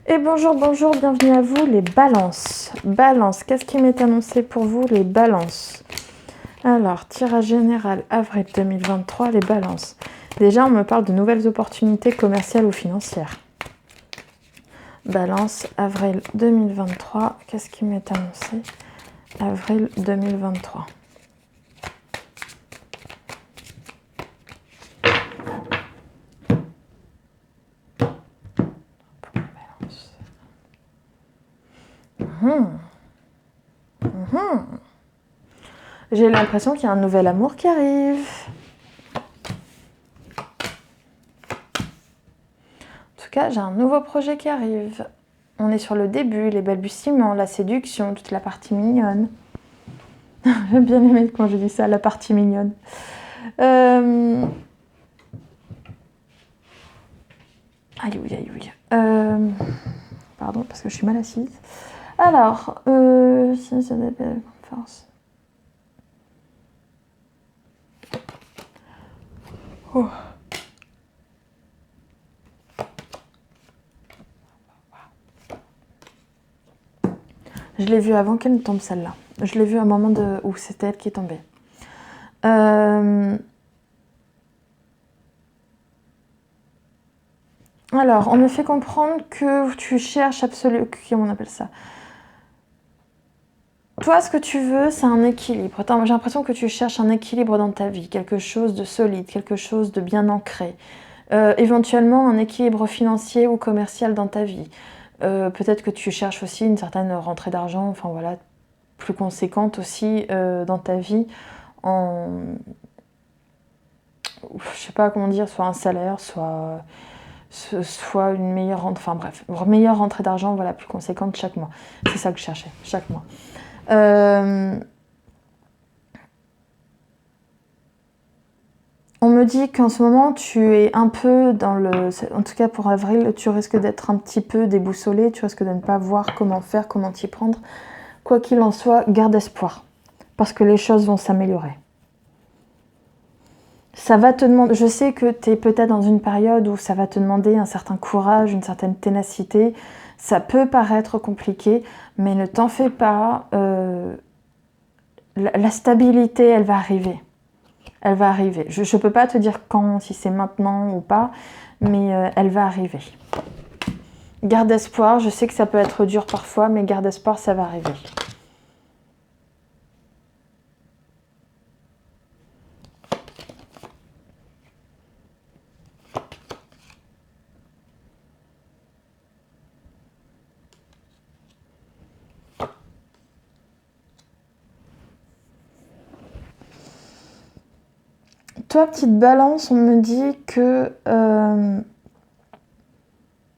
Et bonjour, bonjour, bienvenue à vous les balances. Balance, qu'est-ce qui m'est annoncé pour vous les balances? Alors, tirage général, avril 2023, les balances. Déjà, on me parle de nouvelles opportunités commerciales ou financières. Balance, avril 2023, qu'est-ce qui m'est annoncé? Avril 2023. J'ai l'impression qu'il y a un nouvel amour qui arrive. En tout cas, j'ai un nouveau projet qui arrive. On est sur le début, les balbutiements, la séduction, toute la partie mignonne. J'ai bien aimé quand je dis ça, la partie mignonne. Aïe, oui, aïe, oui. Pardon, parce que je suis mal assise. Alors, si ça dépend, force. Oh. Je l'ai vue avant qu'elle ne tombe celle-là. Je l'ai vue à un moment où c'était elle qui est tombée. Alors, on me fait comprendre que tu cherches absolument... Comment on appelle ça? Toi, ce que tu veux, c'est un équilibre. J'ai l'impression que tu cherches un équilibre dans ta vie, quelque chose de solide, quelque chose de bien ancré. Éventuellement, un équilibre financier ou commercial dans ta vie. Peut-être que tu cherches aussi une certaine rentrée d'argent, enfin voilà, plus conséquente aussi dans ta vie, je sais pas comment dire, soit un salaire, soit une meilleure rentrée, enfin bref, une meilleure rentrée d'argent, voilà, plus conséquente chaque mois. C'est ça que je cherchais, chaque mois. On me dit qu'en ce moment, tu es un peu dans en tout cas pour avril, tu risques d'être un petit peu déboussolé, tu risques de ne pas voir comment faire, comment t'y prendre. Quoi qu'il en soit, garde espoir, parce que les choses vont s'améliorer. Ça va te demander, je sais que tu es peut-être dans une période où ça va te demander un certain courage, une certaine ténacité. Ça peut paraître compliqué, mais ne t'en fais pas. La stabilité, elle va arriver. Elle va arriver. Je ne peux pas te dire quand, si c'est maintenant ou pas, mais elle va arriver. Garde espoir, je sais que ça peut être dur parfois, mais garde espoir, ça va arriver. Toi, petite balance, on me dit que...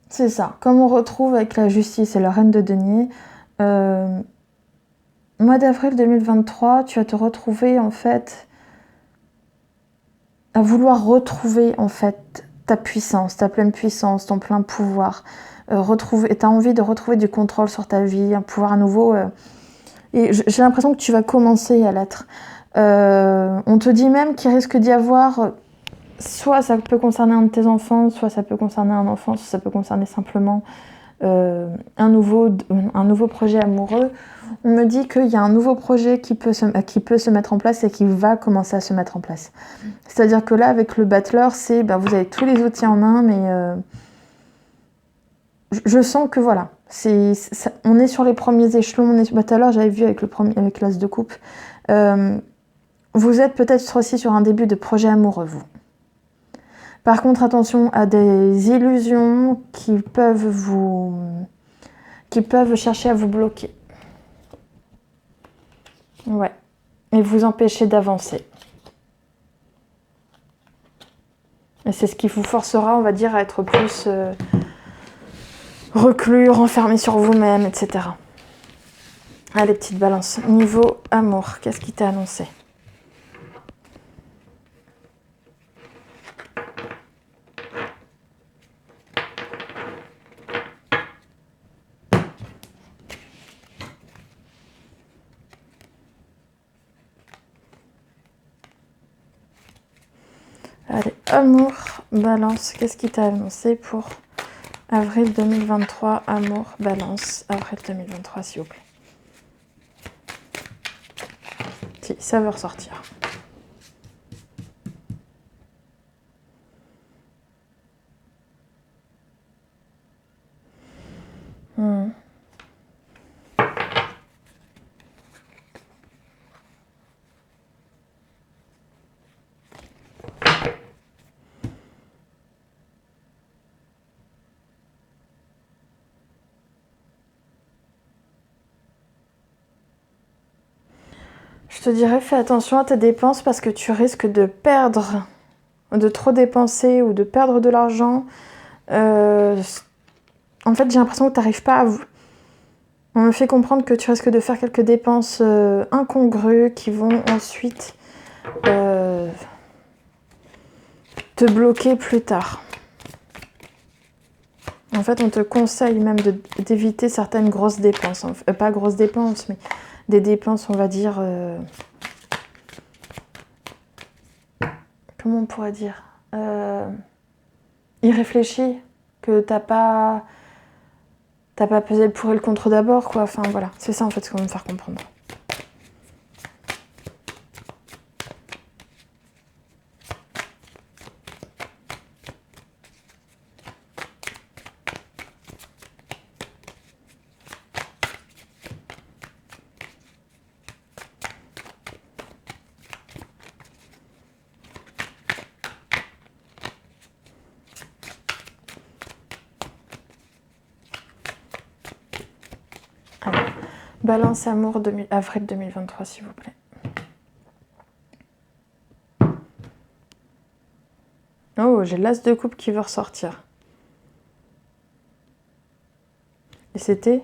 c'est ça, comme on retrouve avec la justice et la reine de denier, mois d'avril 2023, tu vas te retrouver en fait à vouloir retrouver en fait ta puissance, ta pleine puissance, ton plein pouvoir. Tu as envie de retrouver du contrôle sur ta vie, un pouvoir à nouveau. Et j'ai l'impression que tu vas commencer à l'être. On te dit même qu'il risque d'y avoir... soit ça peut concerner un de tes enfants, soit ça peut concerner un enfant, soit ça peut concerner simplement un nouveau projet amoureux. On me dit qu'il y a un nouveau projet qui peut se mettre en place et qui va commencer à se mettre en place. C'est-à-dire que là, avec le battleur, vous avez tous les outils en main, mais je sens que voilà, on est sur les premiers échelons. Tout à l'heure, j'avais vu avec l'as de coupe. Vous êtes peut-être aussi sur un début de projet amoureux, vous. Par contre, attention à des illusions qui peuvent chercher à vous bloquer. Ouais. Et vous empêcher d'avancer. Et c'est ce qui vous forcera, on va dire, à être plus reclus, renfermé sur vous-même, etc. Allez, petite balance. Niveau amour, qu'est-ce qui t'a annoncé ? Allez, amour, balance, qu'est-ce qui t'a annoncé pour Avril 2023, amour, balance. Avril 2023, s'il vous plaît. Si, ça veut ressortir. Je te dirais, fais attention à tes dépenses parce que tu risques de perdre, de trop dépenser ou de perdre de l'argent. En fait, j'ai l'impression que tu n'arrives pas à... On me fait comprendre que tu risques de faire quelques dépenses incongrues qui vont ensuite te bloquer plus tard. En fait, on te conseille même d'éviter certaines grosses dépenses. Pas grosses dépenses, mais des dépenses, on va dire... comment on pourrait dire irréfléchies, que t'as pas pesé le pour et le contre d'abord, quoi. Enfin, voilà. C'est ça, en fait, ce qu'on veut me faire comprendre. Alors, balance amour avril 2023, s'il vous plaît. Oh, j'ai l'as de coupe qui veut ressortir. Et c'était...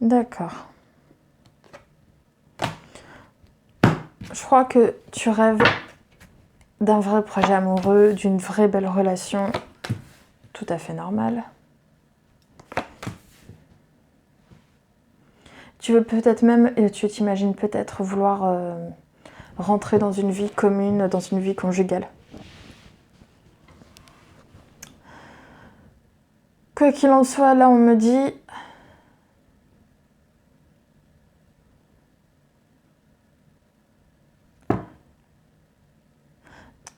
D'accord. Je crois que tu rêves d'un vrai projet amoureux, d'une vraie belle relation. Tout à fait normal. Tu veux peut-être même, et tu t'imagines peut-être vouloir rentrer dans une vie commune, dans une vie conjugale. Quoi qu'il en soit, là on me dit...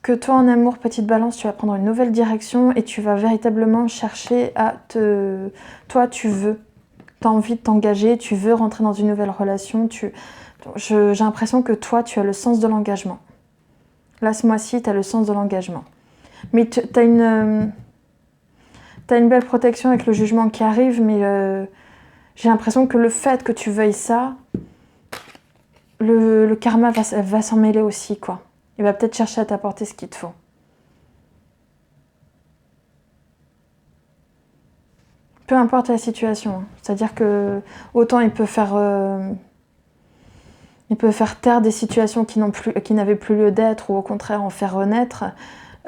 que toi en amour, petite balance, tu vas prendre une nouvelle direction et tu vas véritablement chercher à te... Toi, tu veux, tu as envie de t'engager, tu veux rentrer dans une nouvelle relation. J'ai l'impression que toi, tu as le sens de l'engagement. Là, ce mois-ci, tu as le sens de l'engagement. Mais tu as une belle protection avec le jugement qui arrive, mais j'ai l'impression que le fait que tu veuilles ça, le karma va s'en mêler aussi, quoi. Il va peut-être chercher à t'apporter ce qu'il te faut. Peu importe la situation. C'est-à-dire que autant il peut faire taire des situations qui n'avaient plus lieu d'être, ou au contraire en faire renaître,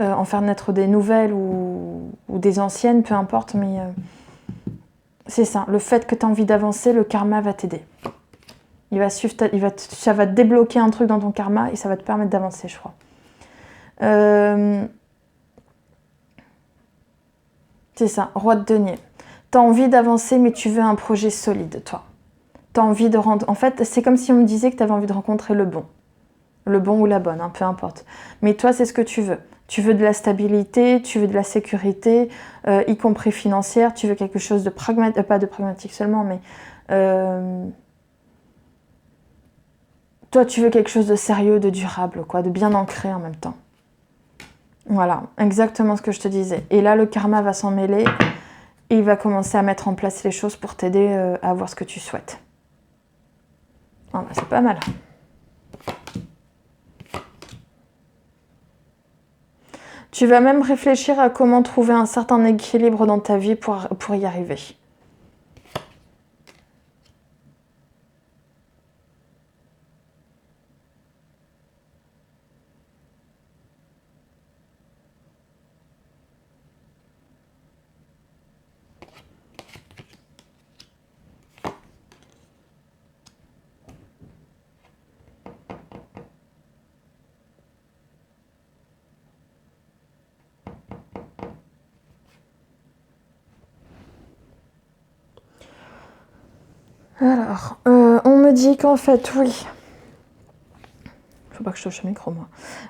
en faire naître des nouvelles ou des anciennes, peu importe, mais c'est ça. Le fait que tu as envie d'avancer, le karma va t'aider. Ça va te débloquer un truc dans ton karma et ça va te permettre d'avancer, je crois. C'est ça, roi de denier. Tu as envie d'avancer, mais tu veux un projet solide, toi. Tu as envie de rendre... En fait, c'est comme si on me disait que tu avais envie de rencontrer le bon. Le bon ou la bonne, hein, peu importe. Mais toi, c'est ce que tu veux. Tu veux de la stabilité, tu veux de la sécurité, y compris financière. Tu veux quelque chose de pragmatique, pas de pragmatique seulement, mais... toi, tu veux quelque chose de sérieux, de durable, quoi, de bien ancré en même temps. Voilà, exactement ce que je te disais. Et là, le karma va s'en mêler et il va commencer à mettre en place les choses pour t'aider à avoir ce que tu souhaites. Ah, bah, c'est pas mal. Tu vas même réfléchir à comment trouver un certain équilibre dans ta vie pour y arriver. Alors, on me dit qu'en fait, oui. Faut pas que je touche le micro, moi.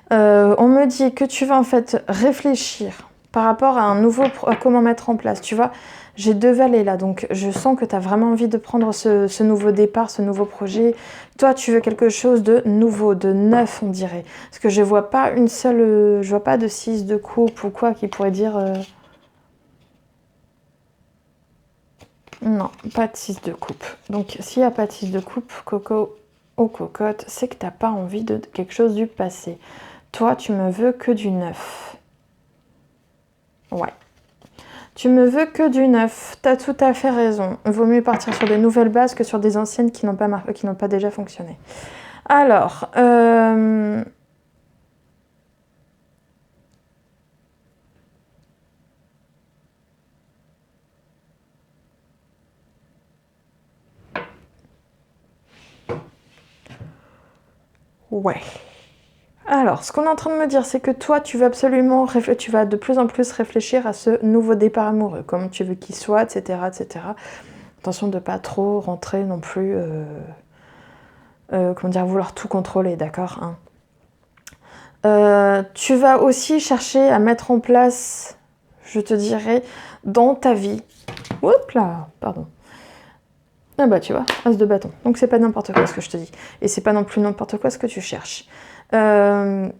On me dit que tu vas en fait réfléchir par rapport à à comment mettre en place. Tu vois, j'ai 2 valets là, donc je sens que tu as vraiment envie de prendre ce nouveau départ, ce nouveau projet. Toi, tu veux quelque chose de nouveau, de neuf, on dirait. Parce que je vois pas je vois pas de 6 de coupe ou quoi qui pourrait dire... Non, pas de 6 de coupe. Donc, s'il n'y a pas de 6 de coupe, Coco ou cocotte, c'est que tu n'as pas envie de quelque chose du passé. Toi, tu me veux que du neuf. Ouais. Tu me veux que du neuf. Tu as tout à fait raison. Il vaut mieux partir sur des nouvelles bases que sur des anciennes qui n'ont pas déjà fonctionné. Alors, ouais. Alors, ce qu'on est en train de me dire, c'est que toi, tu vas de plus en plus réfléchir à ce nouveau départ amoureux, comment tu veux qu'il soit, etc., etc. Attention de pas trop rentrer non plus, comment dire, vouloir tout contrôler, d'accord, hein. Tu vas aussi chercher à mettre en place, je te dirais, dans ta vie. Oups là, pardon. Ah bah tu vois, as de bâton. Donc c'est pas n'importe quoi ce que je te dis. Et c'est pas non plus n'importe quoi ce que tu cherches. Même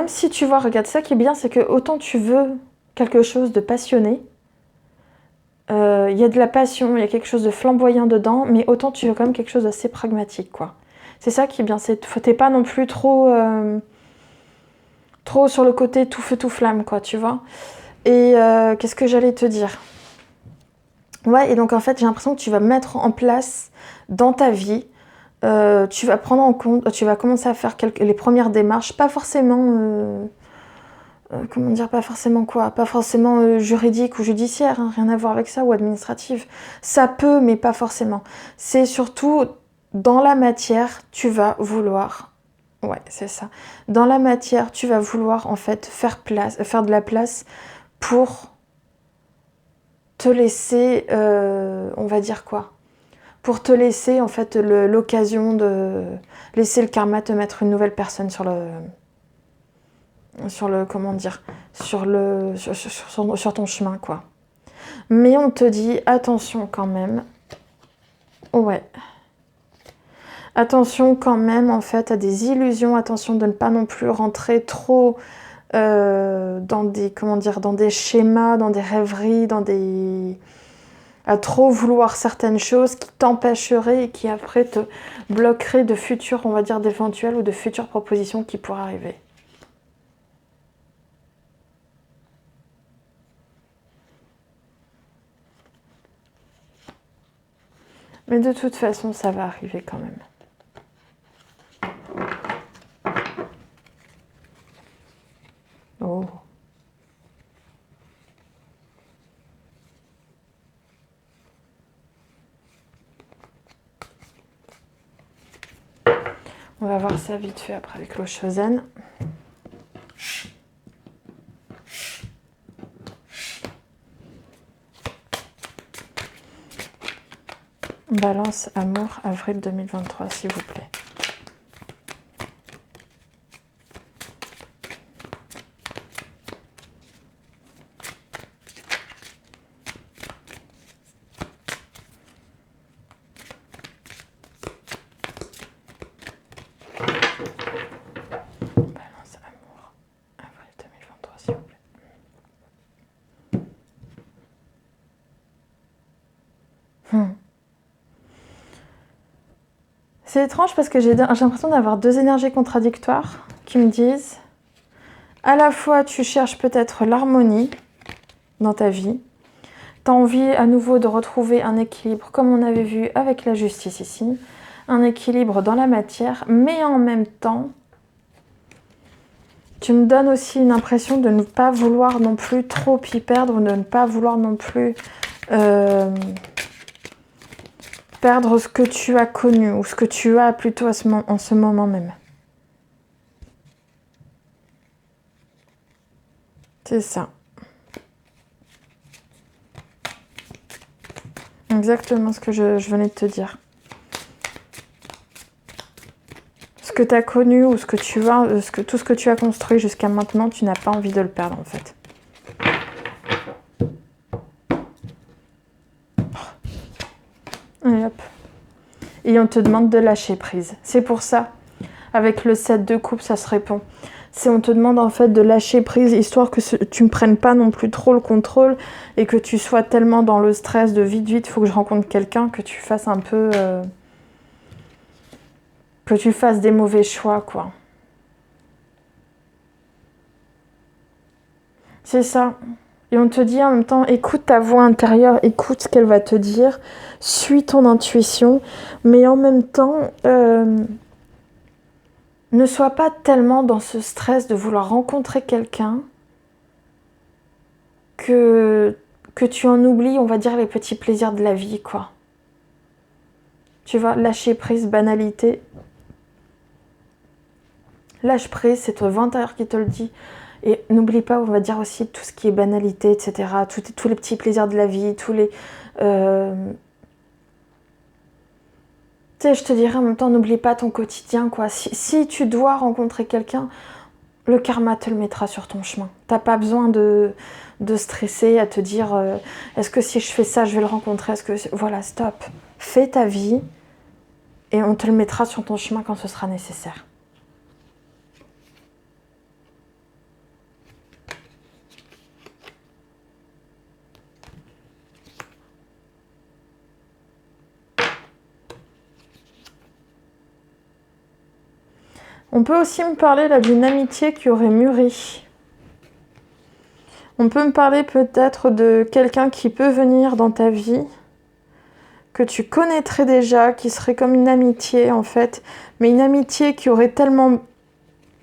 si tu vois, regarde, ça qui est bien, c'est que autant tu veux quelque chose de passionné, il y a de la passion, il y a quelque chose de flamboyant dedans, mais autant tu veux quand même quelque chose d'assez pragmatique, quoi. C'est ça qui est bien, t'es pas non plus trop sur le côté tout feu tout flamme, quoi, tu vois. Et qu'est-ce que j'allais te dire? Ouais, et donc en fait, j'ai l'impression que tu vas mettre en place dans ta vie, tu vas prendre en compte, tu vas commencer à faire les premières démarches, pas forcément, comment dire, pas forcément quoi, pas forcément juridique ou judiciaire, hein, rien à voir avec ça, ou administrative. Ça peut, mais pas forcément. C'est surtout dans la matière, tu vas vouloir, ouais, c'est ça. Dans la matière, tu vas vouloir en fait faire de la place pour te laisser, on va dire quoi? Pour te laisser en fait l'occasion de laisser le karma te mettre une nouvelle personne comment dire, sur ton chemin, quoi. Mais on te dit attention quand même. Ouais. Attention quand même en fait à des illusions, attention de ne pas non plus rentrer trop dans des, comment dire, dans des schémas, dans des rêveries, à trop vouloir certaines choses qui t'empêcheraient et qui après te bloqueraient de futures, on va dire, d'éventuelles ou de futures propositions qui pourraient arriver. Mais de toute façon, ça va arriver quand même. Oh. On va voir ça vite fait après avec l'eau Chosen. Balance, amour, avril 2023, s'il vous plaît. Balance, amour, avril 2023, s'il vous plaît. C'est étrange parce que j'ai l'impression d'avoir 2 énergies contradictoires qui me disent à la fois tu cherches peut-être l'harmonie dans ta vie, tu as envie à nouveau de retrouver un équilibre comme on avait vu avec la justice ici, un équilibre dans la matière, mais en même temps tu me donnes aussi une impression de ne pas vouloir non plus trop y perdre, de ne pas vouloir non plus perdre ce que tu as connu ou ce que tu as plutôt en ce moment même. C'est ça. Exactement ce que je venais de te dire. Ce que tu as connu ou ce que tu as, tout ce que tu as construit jusqu'à maintenant, tu n'as pas envie de le perdre en fait. Et hop. Et on te demande de lâcher prise. C'est pour ça, avec le 7 de coupe, ça se répond. C'est on te demande en fait de lâcher prise, histoire que tu ne prennes pas non plus trop le contrôle et que tu sois tellement dans le stress de vite, il faut que je rencontre quelqu'un, que tu fasses un peu... que tu fasses des mauvais choix, quoi. C'est ça. Et on te dit en même temps, écoute ta voix intérieure, écoute ce qu'elle va te dire, suis ton intuition, mais en même temps... ne sois pas tellement dans ce stress de vouloir rencontrer quelqu'un que tu en oublies, on va dire, les petits plaisirs de la vie, quoi. Tu vois, lâcher prise, banalité. Lâche prise, c'est ton voix intérieure qui te le dit. Et n'oublie pas, on va dire aussi tout ce qui est banalité, etc. Tous les petits plaisirs de la vie, tous les... Tu sais, je te dirais en même temps, n'oublie pas ton quotidien, quoi. Si tu dois rencontrer quelqu'un, le karma te le mettra sur ton chemin. T'as pas besoin de stresser, à te dire est-ce que si je fais ça, je vais le rencontrer, est-ce que... Voilà, stop. Fais ta vie et on te le mettra sur ton chemin quand ce sera nécessaire. On peut aussi me parler là d'une amitié qui aurait mûri. On peut me parler peut-être de quelqu'un qui peut venir dans ta vie, que tu connaîtrais déjà, qui serait comme une amitié en fait, mais une amitié qui aurait tellement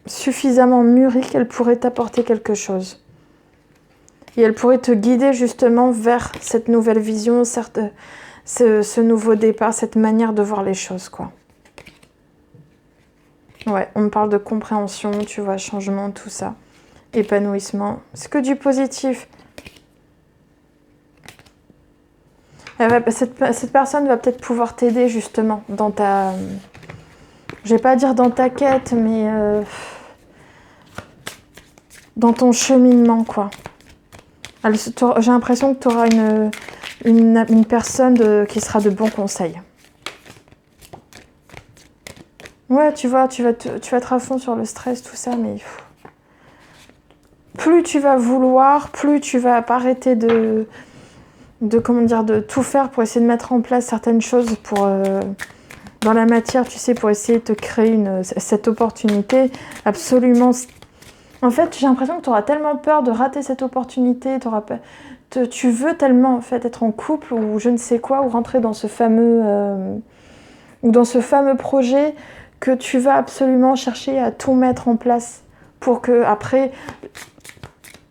suffisamment mûri qu'elle pourrait t'apporter quelque chose. Et elle pourrait te guider justement vers cette nouvelle vision, ce nouveau départ, cette manière de voir les choses, quoi. Ouais, on me parle de compréhension, tu vois, changement, tout ça. Épanouissement. C'est que du positif. Cette personne va peut-être pouvoir t'aider justement dans ta... Je vais pas dire dans ta quête, mais... dans ton cheminement, quoi. J'ai l'impression que tu auras une personne qui sera de bons conseils. Ouais, tu vois, tu vas être à fond sur le stress, tout ça, mais... Plus tu vas vouloir, plus tu vas pas arrêter de tout faire pour essayer de mettre en place certaines choses pour... dans la matière, tu sais, pour essayer de te créer cette opportunité absolument... En fait, j'ai l'impression que tu auras tellement peur de rater cette opportunité, tu veux tellement en fait être en couple ou je ne sais quoi, ou rentrer dans ce fameux projet que tu vas absolument chercher à tout mettre en place pour que après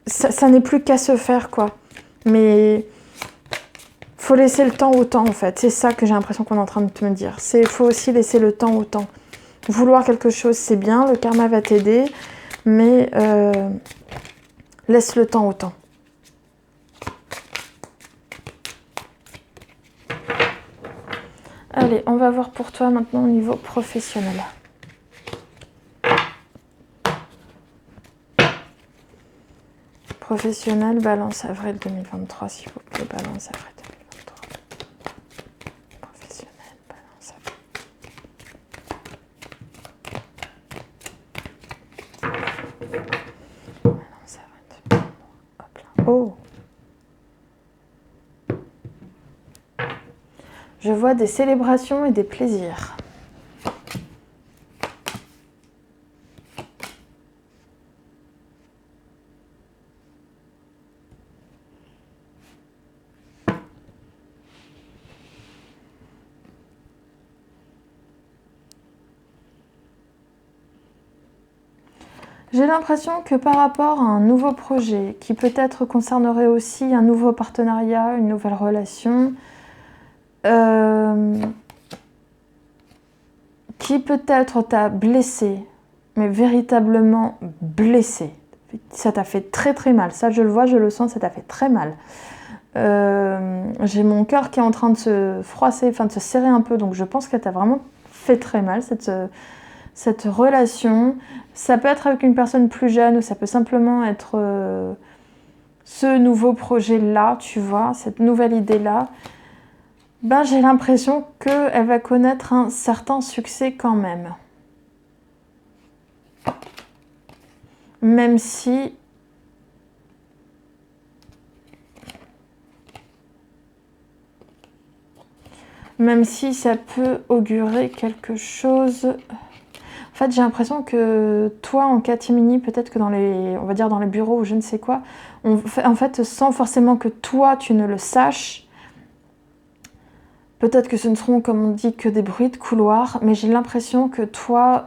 ça n'ait plus qu'à se faire, quoi. Mais faut laisser le temps au temps en fait. C'est ça que j'ai l'impression qu'on est en train de me dire. Il faut aussi laisser le temps au temps. Vouloir quelque chose, c'est bien, le karma va t'aider, mais laisse le temps au temps. Allez, on va voir pour toi maintenant au niveau professionnel. Professionnel, balance avril 2023, s'il vous plaît, balance avril 2023. Professionnel, balance avril. Balance avril. Hop là. Oh! Je vois des célébrations et des plaisirs. J'ai l'impression que par rapport à un nouveau projet, qui peut-être concernerait aussi un nouveau partenariat, une nouvelle relation, qui peut-être t'a blessé, mais véritablement blessé. Ça t'a fait très très mal. Ça, je le vois, je le sens, ça t'a fait très mal. J'ai mon cœur qui est en train de se froisser, enfin de se serrer un peu, donc je pense qu'elle t'a vraiment fait très mal, cette relation. Ça peut être avec une personne plus jeune, ou ça peut simplement être ce nouveau projet-là, tu vois, cette nouvelle idée-là. Ben, j'ai l'impression qu'elle va connaître un certain succès quand même. Même si... ça peut augurer quelque chose. En fait, j'ai l'impression que toi, en catimini, peut-être que dans les, on va dire dans les bureaux ou je ne sais quoi, en fait, sans forcément que toi, tu ne le saches, peut-être que ce ne seront, comme on dit, que des bruits de couloir, mais j'ai l'impression que toi...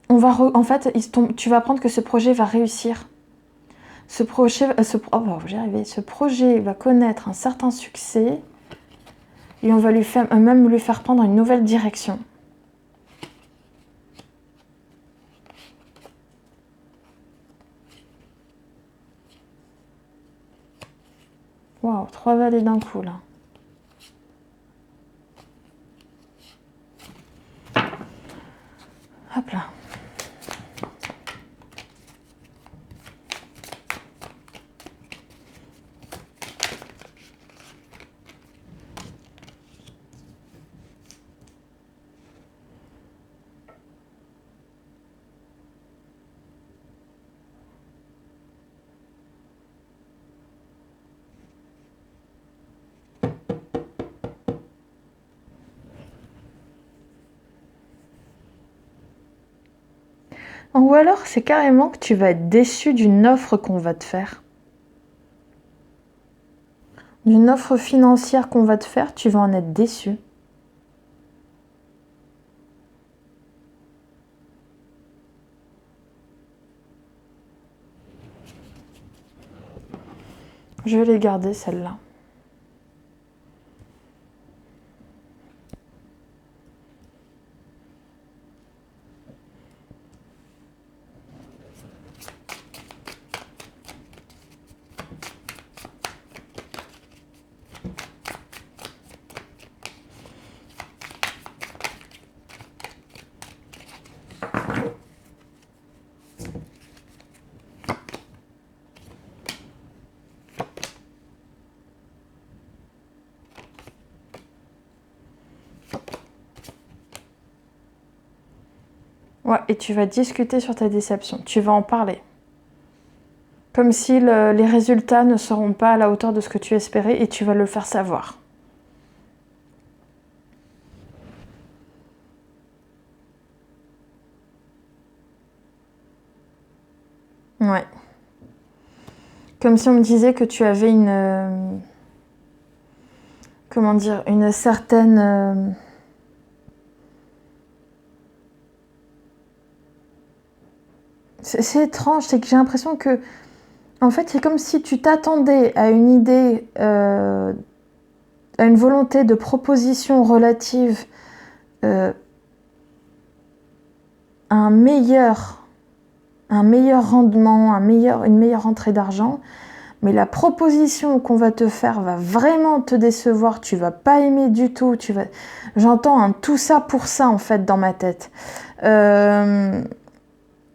en fait, tu vas apprendre que ce projet va réussir. Ce projet va connaître un certain succès et on va même lui faire prendre une nouvelle direction. Waouh, 3 vallées d'un coup là. Hop là. Ou alors, c'est carrément que tu vas être déçu d'une offre qu'on va te faire. D'une offre financière qu'on va te faire, tu vas en être déçu. Je vais les garder, celles-là. Ouais, et tu vas discuter sur ta déception. Tu vas en parler. Comme si les résultats ne seront pas à la hauteur de ce que tu espérais et tu vas le faire savoir. Ouais. Comme si on me disait que tu avais une... comment dire, une certaine... c'est étrange, c'est que j'ai l'impression que... En fait, c'est comme si tu t'attendais à une idée, à une volonté de proposition relative à un meilleur rendement, une meilleure entrée d'argent. Mais la proposition qu'on va te faire va vraiment te décevoir, tu vas pas aimer du tout, j'entends un tout ça pour ça en fait dans ma tête.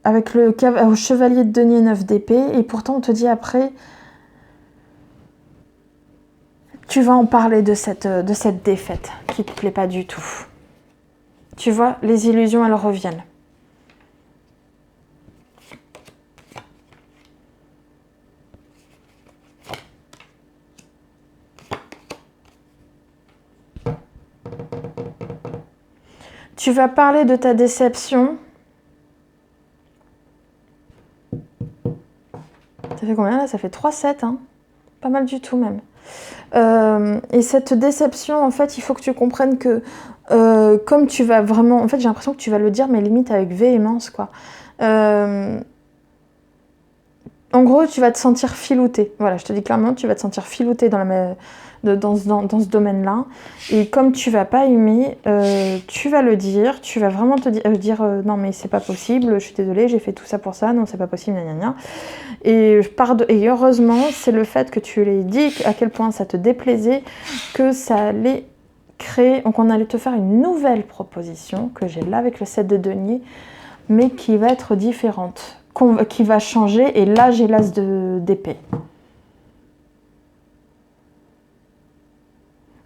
Avec le chevalier de denier 9 d'épée, et pourtant on te dit après, tu vas en parler de cette défaite qui te plaît pas du tout. Tu vois, les illusions elles reviennent. Tu vas parler de ta déception. Ça fait combien là? Ça fait 3-7, hein. Pas mal du tout même. Et cette déception, en fait, il faut que tu comprennes que comme tu vas vraiment... En fait, j'ai l'impression que tu vas le dire, mais limite avec véhémence, quoi. En En gros, tu vas te sentir filouté. Voilà, je te dis clairement, tu vas te sentir filouté dans ce domaine-là. Et comme tu vas pas aimer, tu vas le dire. Tu vas vraiment te dire non, mais c'est pas possible, je suis désolée, j'ai fait tout ça pour ça, non, c'est pas possible, gna gna gna. Et heureusement, c'est le fait que tu l'aies dit, à quel point ça te déplaisait, que ça allait créer. Donc, on allait te faire une nouvelle proposition, que j'ai là avec le 7 de denier, mais qui va être différente. Qui va changer, et là j'ai l'as d'épée.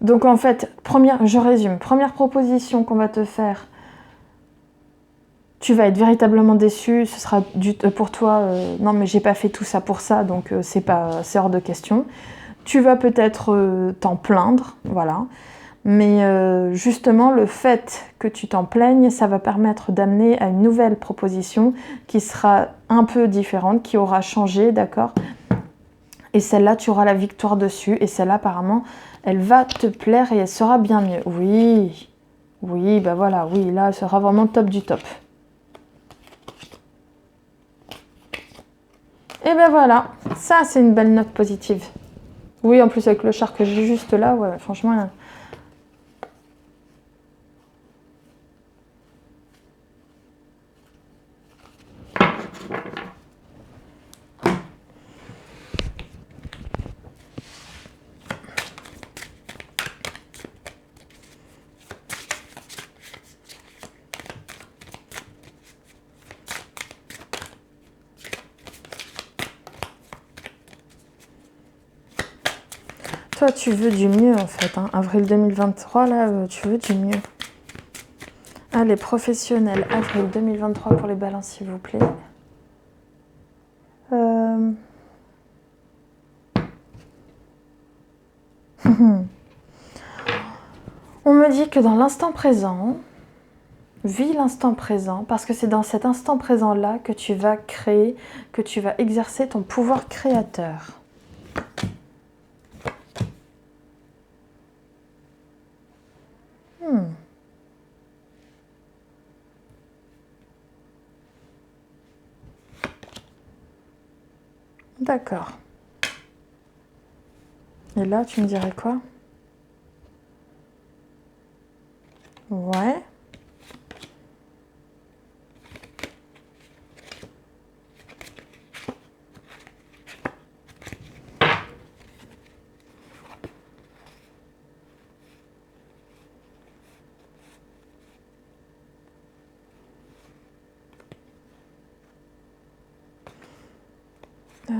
Donc en fait, je résume, première proposition qu'on va te faire, tu vas être véritablement déçu, ce sera pour toi, non mais j'ai pas fait tout ça pour ça, donc c'est hors de question. Tu vas peut-être t'en plaindre, voilà. Mais justement, le fait que tu t'en plaignes, ça va permettre d'amener à une nouvelle proposition qui sera un peu différente, qui aura changé, d'accord? Et celle-là, tu auras la victoire dessus. Et celle-là, apparemment, elle va te plaire et elle sera bien mieux. Oui, oui, bah voilà, oui, là, elle sera vraiment top du top. Et ben voilà, ça, c'est une belle note positive. Oui, en plus, avec le char que j'ai juste là, ouais, franchement... Toi, tu veux du mieux, en fait. Hein. Avril 2023, là, tu veux du mieux. Allez, professionnel, avril 2023 pour les balances, s'il vous plaît. On me dit que dans l'instant présent, vis l'instant présent, parce que c'est dans cet instant présent-là que tu vas créer, que tu vas exercer ton pouvoir créateur. D'accord. Et là, tu me dirais quoi? Ouais.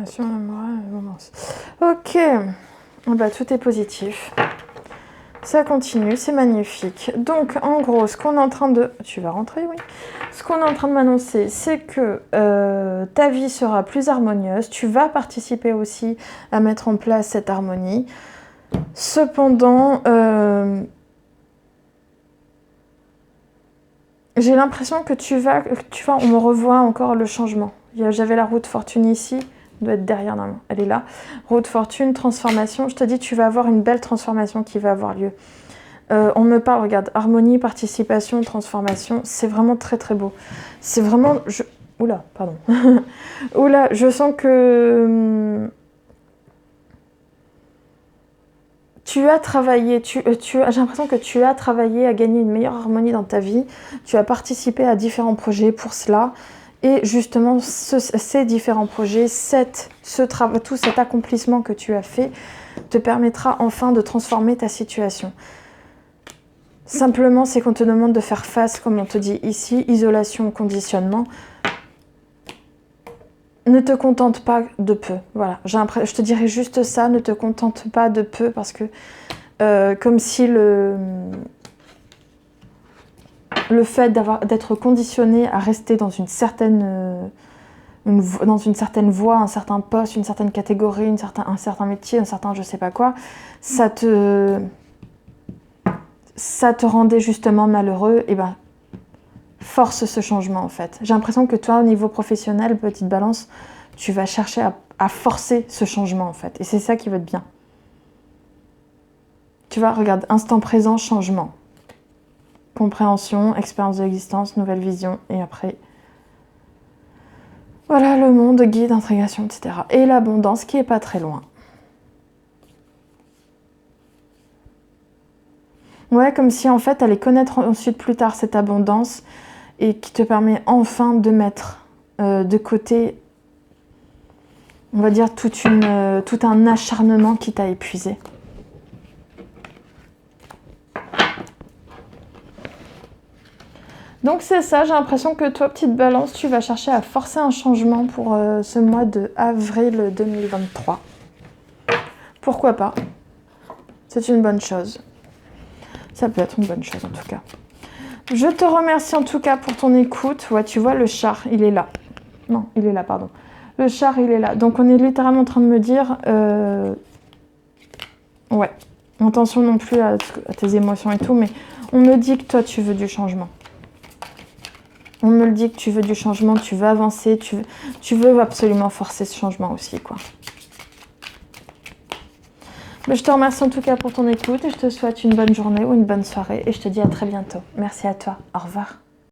Sur la morale, ok. Bah, tout est positif. Ça continue, c'est magnifique. Donc, en gros, ce qu'on est en train de... Tu vas rentrer, oui. Ce qu'on est en train de m'annoncer, c'est que ta vie sera plus harmonieuse. Tu vas participer aussi à mettre en place cette harmonie. Cependant, j'ai l'impression que tu vois, on me revoit encore le changement. J'avais la roue de fortune ici. Elle doit être derrière, normalement. Elle est là. Roue de fortune, transformation. Je te dis, tu vas avoir une belle transformation qui va avoir lieu. On me parle, regarde, harmonie, participation, transformation. C'est vraiment très, très beau. C'est vraiment... Oula, pardon. Oula, je sens que... Tu as travaillé, j'ai l'impression que tu as travaillé à gagner une meilleure harmonie dans ta vie. Tu as participé à différents projets pour cela. Et justement, ces différents projets, tout cet accomplissement que tu as fait, te permettra enfin de transformer ta situation. Simplement, c'est qu'on te demande de faire face, comme on te dit ici, isolation, conditionnement. Ne te contente pas de peu. Voilà, je te dirais juste ça, ne te contente pas de peu, parce que comme si le fait d'être conditionné à rester dans une certaine voie, un certain poste, une certaine catégorie, un certain métier, un certain je sais pas quoi, ça te rendait justement malheureux. Et ben, force ce changement en fait. J'ai l'impression que toi, au niveau professionnel, petite balance, tu vas chercher à forcer ce changement en fait. Et c'est ça qui va être bien. Tu vois, regarde, instant présent, changement. Compréhension, expérience de l'existence, nouvelle vision, et après... Voilà, le monde, guide, intrigation, etc. Et l'abondance qui est pas très loin. Ouais, comme si en fait, tu allais connaître ensuite plus tard cette abondance et qui te permet enfin de mettre de côté, on va dire, tout un acharnement qui t'a épuisé. Donc c'est ça, j'ai l'impression que toi, petite balance, tu vas chercher à forcer un changement pour ce mois de avril 2023. Pourquoi pas? C'est une bonne chose. Ça peut être une bonne chose en tout cas. Je te remercie en tout cas pour ton écoute. Ouais, tu vois, le char, il est là. Non, il est là, pardon. Le char, il est là. Donc on est littéralement en train de me dire... Ouais, attention non plus à tes émotions et tout, mais on me dit que toi, tu veux du changement. On me le dit que tu veux du changement, tu veux avancer, tu veux absolument forcer ce changement aussi, quoi. Mais je te remercie en tout cas pour ton écoute et je te souhaite une bonne journée ou une bonne soirée et je te dis à très bientôt. Merci à toi. Au revoir.